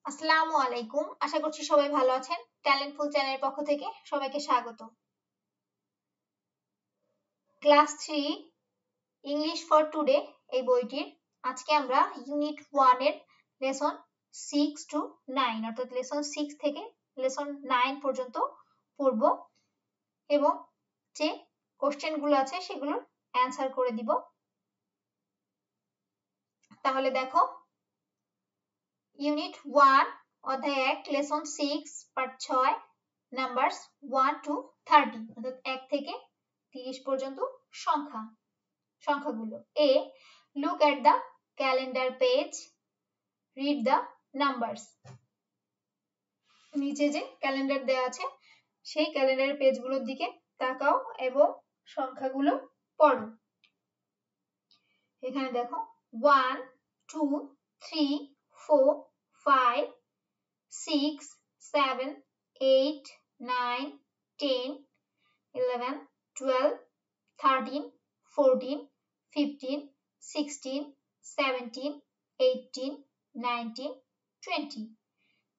আসসালামু আলাইকুম। আশা করছি সবাই ভালো আছেন। ট্যালেন্টফুল চ্যানেলের পক্ষ থেকে সবাইকে স্বাগত। ক্লাস 3 ইংলিশ ফর টুডে এই বইটির আজকে আমরা ইউনিট 1 এর লেসন 6 টু 9 অর্থাৎ লেসন 6 থেকে লেসন 9 পর্যন্ত পড়ব এবং যে কোশ্চেনগুলো আছে সেগুলোর অ্যান্সার করে দিব। তাহলে দেখো, ইউনিট 1 অধ্যায় 1 লেসন 6 পার্ট 6 নাম্বারস 1 টু 30 অর্থাৎ 1 থেকে 30 পর্যন্ত সংখ্যাগুলো। A, look at the calendar page, read the numbers. নিচে যে ক্যালেন্ডার দেওয়া আছে সেই ক্যালেন্ডারের পেজগুলোর দিকে তাকাও এবং সংখ্যাগুলো পড়ো। এখানে দেখো 1 2 3 4 5 6 7 8 9 10 11 12 13 14 15 16 17 18 19 20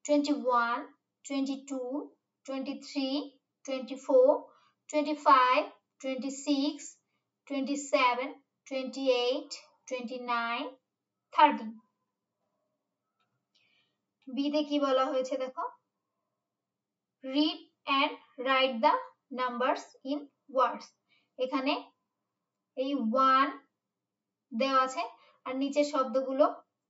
21 22 23 24 25 26 27 28 29 30 বিতে কি বলা হয়েছে দেখো, read and write the numbers in words. এখানে এই 1 দেওয়া আছে আর নিচের শব্দগুলো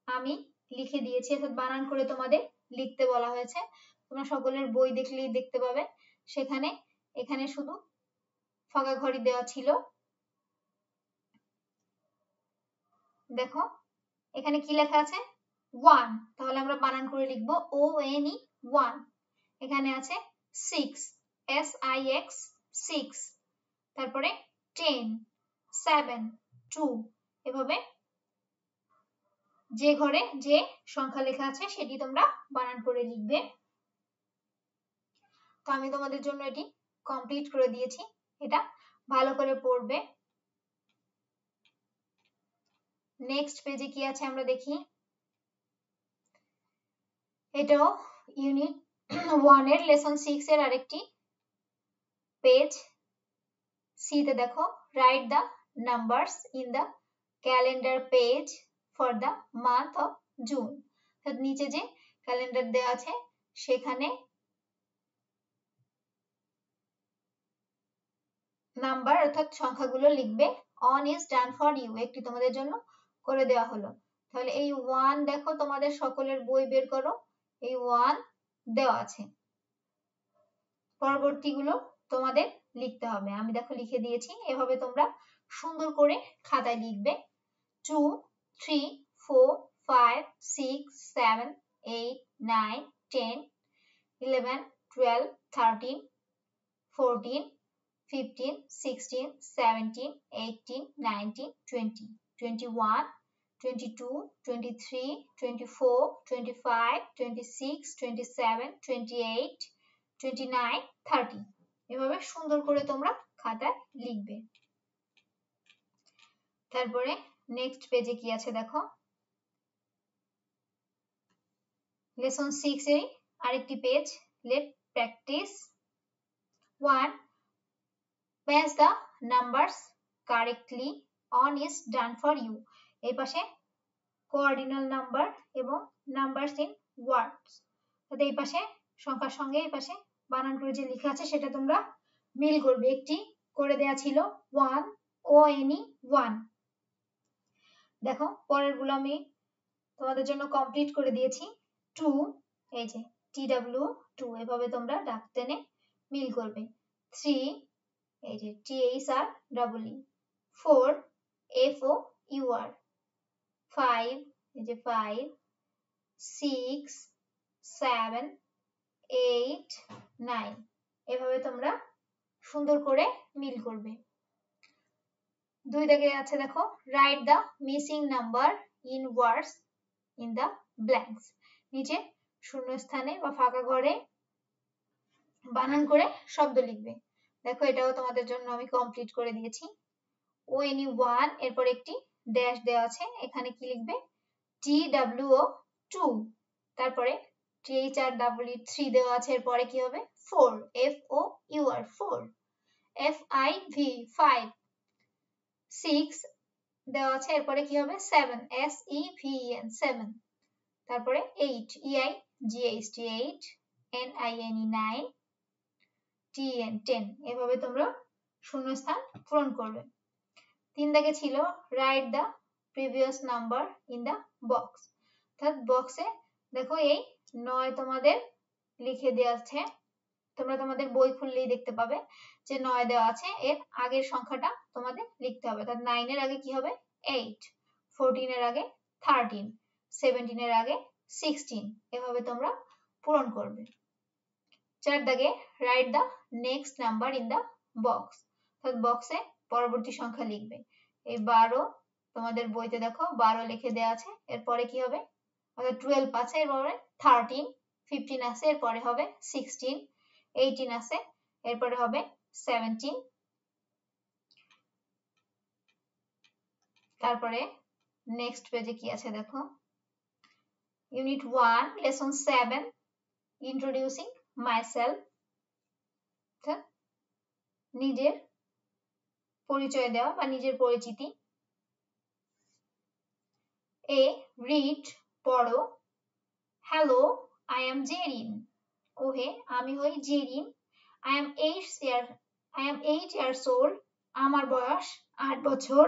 আমি লিখে দিয়েছি, অর্থাৎ বানান করে তোমাদের লিখতে বলা হয়েছে। তোমরা সকলের বই দেখলেই দেখতে পাবে সেখানে এখানে শুধু ফাঁকা ঘড়ি দেওয়া ছিল। দেখো এখানে কি লেখা আছে 1, তাহলে আমরা বানান করে লিখবো ONE 1। এখানে আছে 6 SIX 6, তারপরে 10 7 2, এভাবে যে ঘরে যে সংখ্যা লেখা আছে সেটি তোমরা বানান করে লিখবে। তো আমি তোমাদের জন্য এটি কমপ্লিট করে দিয়েছি, এটা ভালো করে পড়বে। নেক্সট পেজে কি আছে আমরা দেখি। এটাও ইউনিট 1 এর লেসন 6 এর আরেকটি পেজ। সি তে দেখো, write the numbers in the calendar page for the month of June. অর্থাৎ নিচে যে ক্যালেন্ডার দেওয়া আছে সেখানে নাম্বার অর্থাৎ সংখ্যাগুলো লিখবে। One is done for you, একটি তোমাদের জন্য করে দেওয়া হলো। তাহলে এই 1 দেখো, তোমাদের সকলের বই বের করো, এই 1 দেওয়া আছে। পরবর্তীগুলো তোমাদের লিখতে হবে। আমি দেখো লিখে দিয়েছি, এভাবে তোমরা সুন্দর করে খাতায় লিখবে। 2 3 4 5 6 7 8 9 10 11 12 13 14 15 16 17 18 19 20 21 22 23 24 25 26 27 28 29 30, এভাবে সুন্দর করে তোমরা খাতায় লিখবে। তারপরে নেক্সট পেজে কি আছে দেখো, লেসন 6 এর আরেকটি page. Let practice 1, match the numbers correctly, on is done for you। এই পাশে কোঅর্ডিনাল নাম্বার এবং নাম্বারস ইন ওয়ার্ডস, তাহলে এই পাশে সংখ্যার সঙ্গে এই পাশে বানান করে যে লেখা আছে সেটা তোমরা মিল করবে। একটি করে দেয়া ছিল 1 ONE 1। দেখো পরেরগুলো আমি তোমাদের জন্য কমপ্লিট করে দিয়েছি। 2, এই যে TW 2, এভাবে তোমরা ডাক টেনে মিল করবে। 3, এই যে THREE। 4, FOUR। 5, এই যে 5। 6 7 8 9, এভাবে তোমরা সুন্দর করে মিল করবে। 2 দাগে আছে দেখো, write the missing number in words in the blanks. নিচে শূন্যস্থানে বা ফাঁকা ঘরে বানান করে শব্দ লিখবে। দেখো এটাও তোমাদের জন্য আমি কমপ্লিট করে দিয়েছি। ONE 1, এরপর একটি ড্যাশ দেওয়া আছে, এখানে কি লিখবে TWO 2, তারপরে THREE দেওয়া আছে, এরপরে কি হবে 4, FOUR 4, FIV 5, 6 দেওয়া আছে, এরপরে কি হবে 7, SEVEN 7, তারপরে 8, EIGHT 8, NINE 9, TN 10। এভাবে তোমরা শূন্যস্থান পূরণ করবে। 3 দাগে ছিল write the previous number in the box, অর্থাৎ বক্সে দেখো এই 9 তোমাদের লিখে দেওয়া আছে, তোমরা তোমাদের বই খুললেই দেখতে পাবে যে 9 দেওয়া আছে, এর আগের সংখ্যাটা তোমাদের লিখতে হবে। অর্থাৎ 9 এর আগে কি হবে 8, 14 এর আগে 13, 17 এর আগে 16, এভাবে তোমরা পূরণ করবে। 4 দাগে write the next number in the box, অর্থাৎ বক্সে পরবর্তী সংখ্যা লিখবে। এই 12 তোমাদের বইতে দেখো 12 লিখে দেওয়া আছে, এরপরে কি হবে অর্থাৎ 12 আছে, এরপরে 13, 15 আছে, এরপরে হবে 16, 18 আছে, এরপরে হবে 17, তারপরে নেক্সট পেজে কি আছে দেখো, ইউনিট 1 লেসন 7 ইন্ট্রোডিউসিং মাইসেলফ, নিজের পরিচয় দেওয়া বা নিজের পরিচিতি। এ রিড পড়ো, হ্যালো আই এম জেরিন, ওহে আমি হই Zerin, I am 8 years old, আমার বয়স 8 বছর।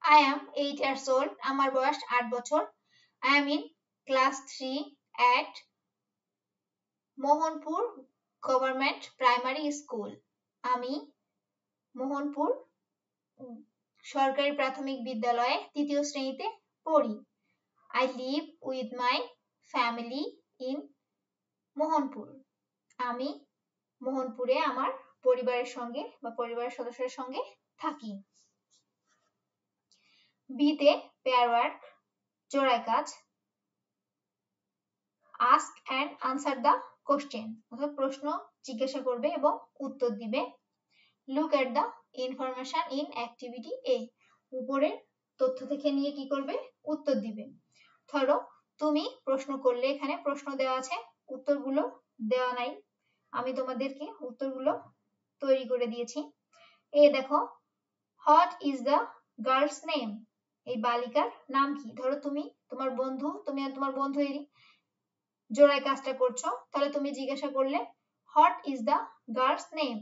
I am 8 years old, আমার বয়স 8 বছর। I am in class 3 at Mohanpur government primary school, আমি মোহনপুর সরকারি প্রাথমিক বিদ্যালয়ে 3য় শ্রেণীতে পড়ি। I live with my family in Mohanpur, আমি মোহনপুরে আমার পরিবারের সঙ্গে বা পরিবারের সদস্যদের সঙ্গে থাকি। বিতে পেয়ার ওয়ার্ক জোড়ায় কাজ, ask and answer the question, অর্থাৎ প্রশ্ন জিজ্ঞাসা করবে এবং উত্তর দিবে। look at the information in activity A, উপরের তথ্য থেকে নিয়ে কি করবে উত্তর দিবে। ধরো তুমি প্রশ্ন করলে, এখানে প্রশ্ন দেওয়া আছে, উত্তরগুলো দেওয়া নাই, আমি তোমাদেরকে উত্তরগুলো তৈরি করে দিয়েছি। এ দেখো what is the girl's name, এই বালিকার নাম কি। ধরো তুমি আর তোমার বন্ধু এরই জোড়ায় কাজটা করছো, তাহলে তুমি জিজ্ঞাসা করলে what is the girl's name,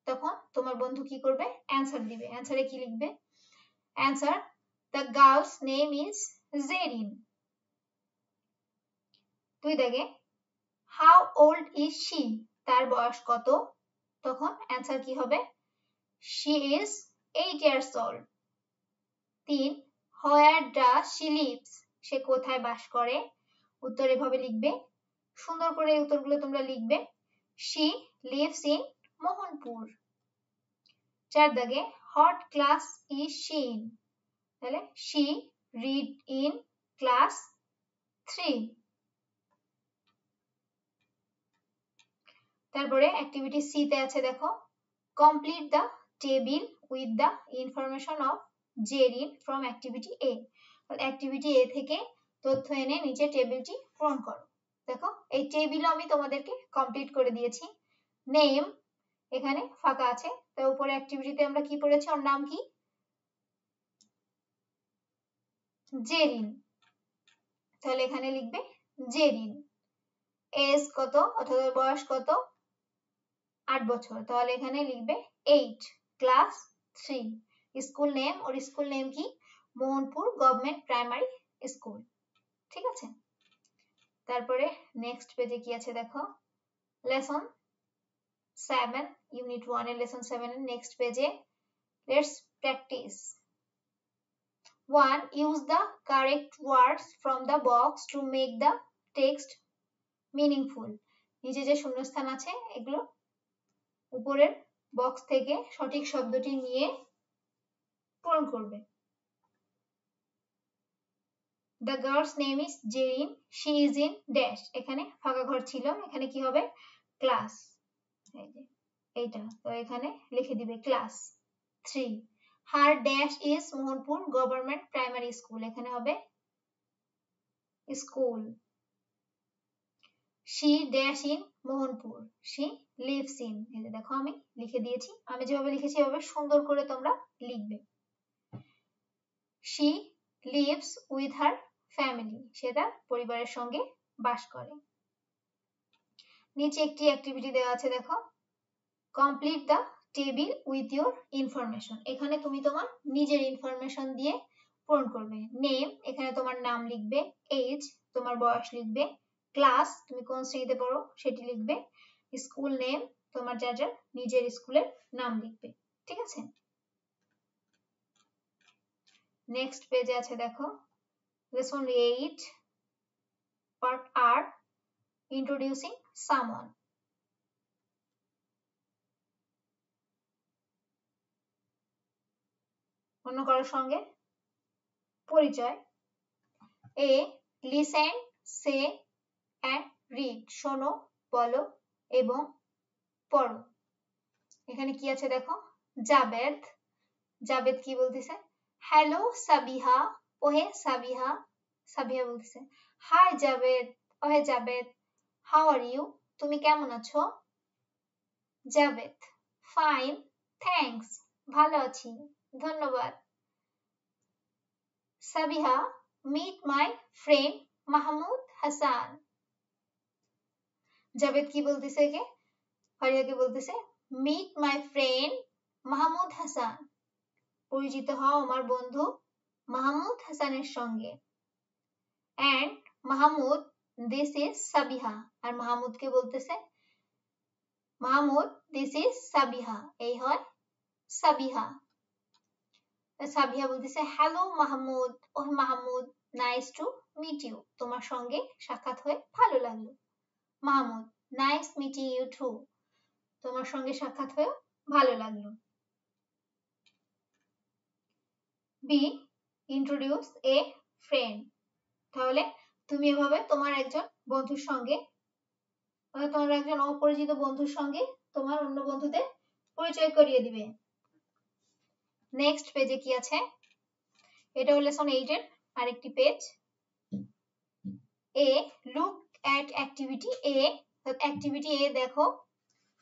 তখন তোমার বন্ধু কি করবে অ্যান্সার দিবে। অ্যান্সারে কি লিখবে, answer the girl's name is Jerin. 2 দাগে হাউ ওল্ড ইজ শি, তার বয়স কত, তখন অ্যান্সার কি হবে she is 8 years old। 3 where does she lives, সে কোথায় বাস করে, উত্তর এভাবে লিখবে, সুন্দর করে এই উত্তরগুলো তোমরা লিখবে, শি লিভস ইন মোহনপুর। 4 দাগে what class is she in, তাহলে শি রিড ইন ক্লাস 3। তারপরে অ্যাক্টিভিটি সি তে আছে দেখো complete the table with the information of Jerin from activity A, activity A থেকে তথ্য এনে নিচে টেবিলটি পূরণ করো। দেখো এই টেবিলও আমি তোমাদেরকে কমপ্লিট করে দিয়েছি। নেম এখানে ফাঁকা আছে, তো উপরে অ্যাক্টিভিটিতে আমরা কি পড়েছি, ওর নাম কি জেরিন, তাহলে এখানে লিখবে জেরিন। এজ কত অর্থাৎ বয়স কত 8 বছর, তাহলে এখানে লিখবে 8 ক্লাস 3। স্কুল নেম, ওর স্কুল নেম কি মোহনপুর গভর্নমেন্ট প্রাইমারি স্কুল, ঠিক আছে। তারপরে নেক্সট পেজে কি আছে দেখো লেসন 7 ইউনিট 1 এর লেসন 7 এর নেক্সট পেজে let's practice. 1 use the correct words from the box to make the text meaningful, নিচে যে শূন্যস্থান আছে এগুলো উপরের বক্স থেকে সঠিক শব্দটি নিয়ে পূরণ করবে। The girl's name is Jerin, she is in dash, এখানে ফাঁকা ঘর ছিল, এখানে কি হবে ক্লাস, এই যে এইটা, তো এখানে লিখে দিবে class 3। Her dash is Mohanpur government primary school, এখানে হবে school. She dash in Mohanpur, she lives in, এই যে দেখো আমি লিখে দিয়েছি, আমি যেভাবে লিখেছি এভাবে সুন্দর করে তোমরা লিখবে। she lives with her family, সে তার পরিবারের সঙ্গে বাস করে। নিচে একটি অ্যাক্টিভিটি দেওয়া আছে, দেখো complete the table with your information, এখানে তুমি তোমার নিজের ইনফরমেশন দিয়ে পূরণ করবে। নেম, এখানে তোমার নাম লিখবে। এজ, তোমার বয়স লিখবে। ক্লাস, তুমি কোন শ্রেণীতে পড়ো সেটি লিখবে। স্কুল নেম, তোমার যার যার নিজের স্কুলের নাম লিখবে। ঠিক আছে, নেক্সট পেজে আছে দেখো লেসন 8 পার্ট আর, ইন্ট্রোডিউসিং সামওয়ান। অন্য কারোর সঙ্গে পরিচয়। এ লিসেন, সে অ্যান্ড রিড, শোনো, বলো এবং পড়ো। এখানে কি আছে দেখো, জাবেদ, জাবেদ কি বলতেছে, হ্যালো সাবিহা, ওহে সাবিহা, সাবিহা বলতেছে হাই জাবেদ, ওহে জাবেদ, হাউ আর ইউ, তুমি কেমন আছো। জাবেদ, ফাইন, থ্যাঙ্কস, ভালো আছি, ধন্যবাদ। Sabiha, meet my friend Mahmud Hasan. Javed কি বলতেছে, কে ফারিয়াকে বলতেছে meet my friend Mahmud Hasan, পরিচিত হও আমার বন্ধু মাহমুদ হাসানের সঙ্গে। And Mahmud, this is Sabiha, আর মাহমুদকে বলতেছে মাহমুদ, দিস ইজ সাবিহা, এই হয় সাবিহা। সাবিহা বলতেছে হ্যালো মাহমুদ, ও Mahmud, nice to meet you, তোমার সঙ্গে সাক্ষাৎ হয়ে ভালো লাগলো। Mahmud, nice meeting you too, তোমার সঙ্গে সাক্ষাৎ হয়ে ভালো লাগলো। বি ইন্ট্রোডিউস এ ফ্রেন্ড, তাহলে তুমি এভাবে তোমার একজন বন্ধুর সঙ্গে, তোমার একজন অপরিচিত বন্ধুর সঙ্গে তোমার অন্য বন্ধুদের পরিচয় করিয়ে দিবে। নেক্সট পেজে কি আছে, এটা হলো লেসন 8 এর আরেকটি page. A look at activity A, activity A দেখো,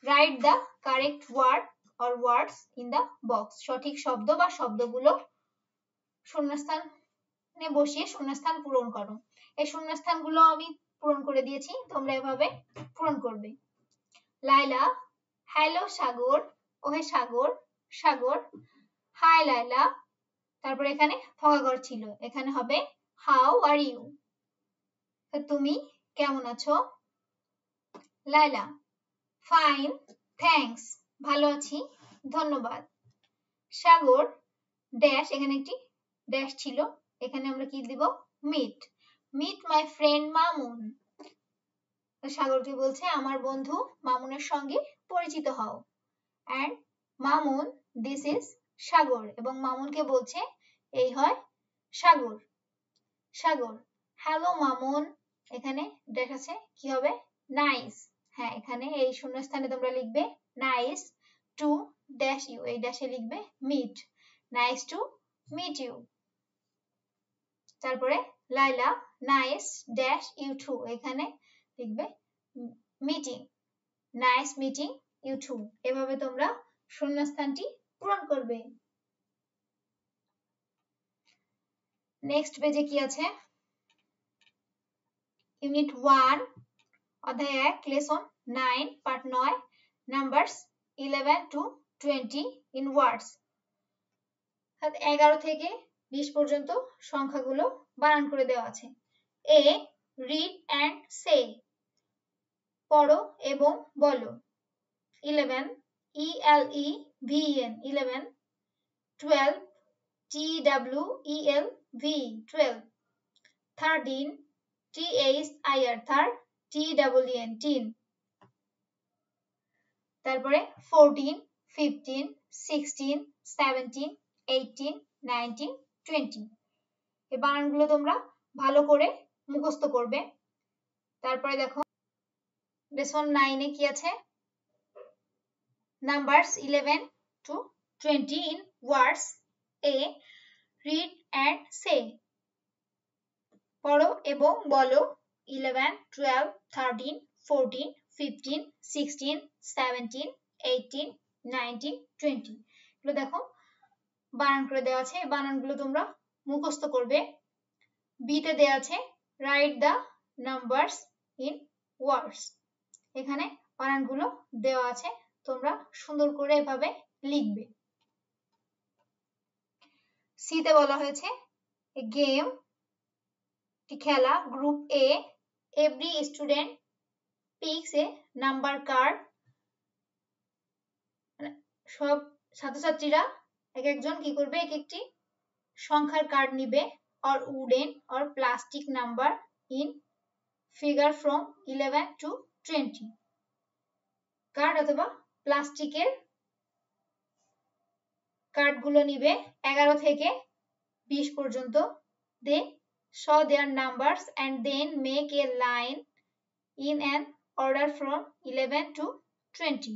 write the correct word or words in the box, সঠিক শব্দ বা শব্দগুলো শূন্যস্থানে বসিয়ে শূন্যস্থান পূরণ করো। এই শূন্যস্থানগুলো আমি পূরণ করে দিয়েছি, তোমরা এভাবে পূরণ করবে। লাইলা, হ্যালো সাগর, ওহে সাগর, সাগর, হাই লাইলা, তারপর এখানে ফাঁকা ঘর ছিল, এখানে হবে হাউ আর ইউ, তুমি কেমন আছো। লাইলা, ফাইন, থ্যাঙ্কস, ভালো আছি, ধন্যবাদ। সাগর, ড্যাশ, এখানে একটি ড্যাশ ছিল, এখানে আমরা কি দিব, meet, meet my friend Mamun, সাগরকে বলছে আমার বন্ধু মামুনের সঙ্গে পরিচিত হও। And Mamun, this is Sagar, এবং মামুনকে বলছে এই হয় সাগর। সাগর, হ্যালো মামুন, এখানে ড্যাশ আছে, কি হবে, নাইস, হ্যাঁ এখানে এই শূন্যস্থানে তোমরা লিখবে নাইস টু ড্যাশ ইউ, এই ড্যাশে লিখবে meet, nice to meet you. তারপরে Laila, nice dash you too, এখানে লিখবে meeting, nice meeting you too, এভাবে তোমরা শূন্যস্থানটি পূরণ করবে। নেক্সট পেজে কি আছে, ইউনিট 1 অধ্যায় 1 lesson 9 part 9 numbers 11 to 20 in words, 11 থেকে 20 পর্যন্ত সংখ্যাগুলো বানান করে দেওয়া আছে। এ রিড অ্যান্ড সে, পড়ো এবং বলো। 11 ELEVEN 11, 12 TWELV 12, 13 THIR TEEN teen, তারপরে 14 15 16 17 18 19 20, এই বানানগুলো তোমরা ভালো করে মুখস্থ করবে। তারপরে দেখো লেসন 9 এ কি আছে, numbers 11 to 20 in words. A read and say, পড়ো এবং বলো 11, 12, 13, 14, 15, 16, 17, 18, 19, 20 এগুলো দেখো বানান করে দেওয়া আছে। বানানগুলো তোমরা মুখস্থ করবে। বিতে দেওয়া আছে write the numbers in words. এখানে বানানগুলো দেওয়া আছে, তোমরা সুন্দর করে এভাবে লিখবে। সিতে বলা হয়েছে গেম, খেলা, গ্রুপ এ, এভরি স্টুডেন্ট পিকস এ নাম্বার কার্ড, সব ছাত্রছাত্রীরা এক একজন কি করবে, এক একটি সংখ্যার কার্ড নিবে, or wooden or plastic number in figure from 11 to 20 card অথবা প্লাস্টিকের কার্ডগুলো নিবে 11 থেকে 20 পর্যন্ত। they show their numbers and then make a line in an order from 11 to 20.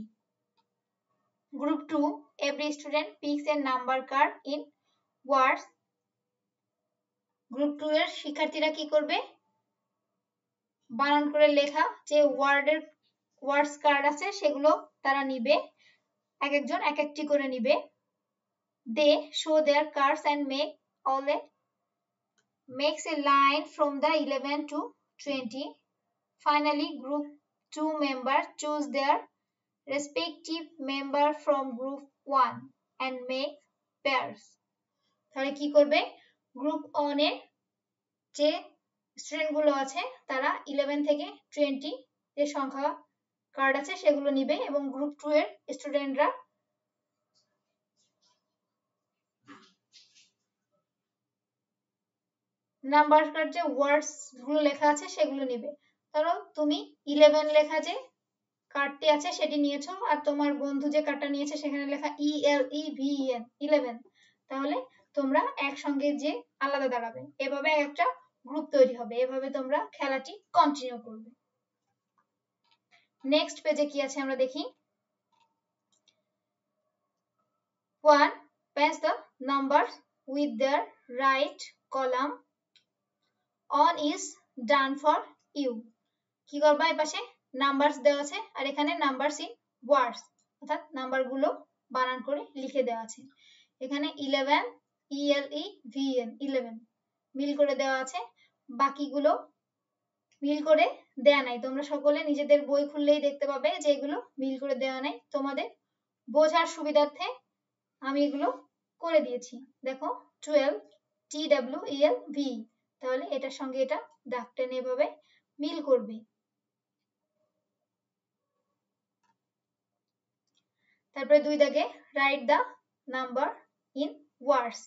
Group 2, every student picks a number card in words. Group 2 এর শিক্ষার্থীরা কি করবে, বানান করে লেখা যে ওয়ার্ডস কার্ড আছে সেগুলো তারা নিবে, এক একজন এক একটি করে নিবে। they show their cards and makes a line from the 11 to 20. Finally, group 2 members choose their respective member from group 1 and make pairs. তাহলে কি করবে, গ্রুপ 1 এর যে স্টুডেন্ট গুলো আছে তারা 11 থেকে 20 যে সংখ্যা কার্ড আছে সেগুলো নিবে, এবং গ্রুপ 2 এর স্টুডেন্টরা নাম্বার কার্ড যে ওয়ার্ডস গুলো লেখা আছে সেগুলো নিবে। ধরো তুমি 11 লেখা যে কার্ডটি আছে সেটি নিয়েছো, আর তোমার বন্ধু যে কার্ডটা নিয়েছে সেখানে লেখা ELEVEN 11, তাহলে তোমরা একসঙ্গে যে আলাদা দাঁড়াবে, এভাবে একটা গ্রুপ তৈরি হবে। এভাবে তোমরা খেলাটি কন্টিনিউ করবে। নেক্সট পেজে কি আছে আমরা দেখি। 1, paste the numbers with their right column on is done for you. কি করবা, এই পাশে নাম্বারস দেওয়া আছে আর এখানে নাম্বারস ইন ওয়ার্ডস, অর্থাৎ নাম্বারগুলো বানান করে লিখে দেওয়া আছে। এখানে 11 ELEVEN 11 মিল করে দেওয়া আছে, বাকিগুলো মিল করে দেয়া নাই। তোমরা সকলে নিজেদের বই খুললেই দেখতে পাবে যে এগুলো মিল করে দেওয়া নাই। তোমাদের বোঝার সুবিধার্থে আমি এগুলো করে দিয়েছি। দেখো 12 TWELV, তাহলে এটার সঙ্গে এটা দাগ টেনে এভাবে মিল করবে। তারপরে 2 দাগে write the number in words,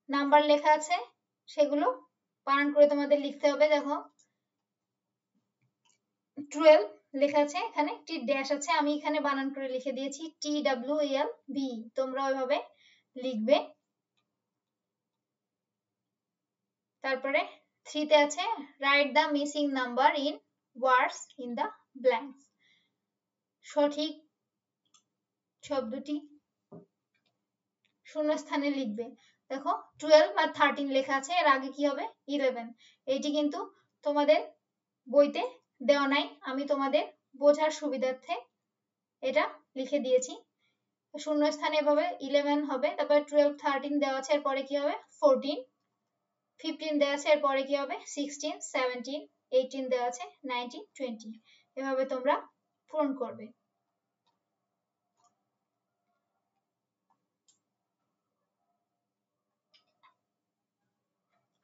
number লেখা আছে সেগুলো বানান করে তোমাদের লিখতে হবে। দেখো 12 লেখা আছে, এখানে একটি ড্যাশ আছে, আমি এখানে বানান করে লিখে দিয়েছি TWELV, তোমরা ওইভাবে লিখবে। তারপরে 3 তে আছে write the missing number in words in the blanks, সঠিক শব্দটি শূন্যস্থানে লিখবে। দেখো 12 আর 13 লেখা আছে, এর আগে কি হবে 11, এইটি কিন্তু তোমাদের বইতে দেওয়া নাই, আমি তোমাদের বোঝার সুবিধার্থে এটা লিখে দিয়েছি। শূন্যস্থানে এভাবে 11 হবে, তারপরে 12 13 দেওয়া আছে, এরপরে কি হবে 14 15 দেওয়া আছে, এরপরে কি হবে 16 17 18 দেওয়া আছে, 19 20, এভাবে তোমরা পূরণ করবে।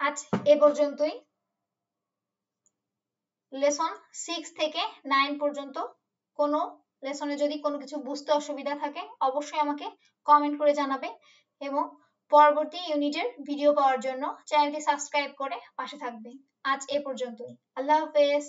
আজ এ পর্যন্তই। লেসন 6 থেকে 9 পর্যন্ত কোনো লেসনে যদি কোনো কিছু বুঝতে অসুবিধা থাকে অবশ্যই আমাকে কমেন্ট করে জানাবে, এবং পরবর্তী ইউনিটের ভিডিও পাওয়ার জন্য চ্যানেলটি সাবস্ক্রাইব করে পাশে থাকবে। আজ এ পর্যন্তই, আল্লাহ হাফেজ।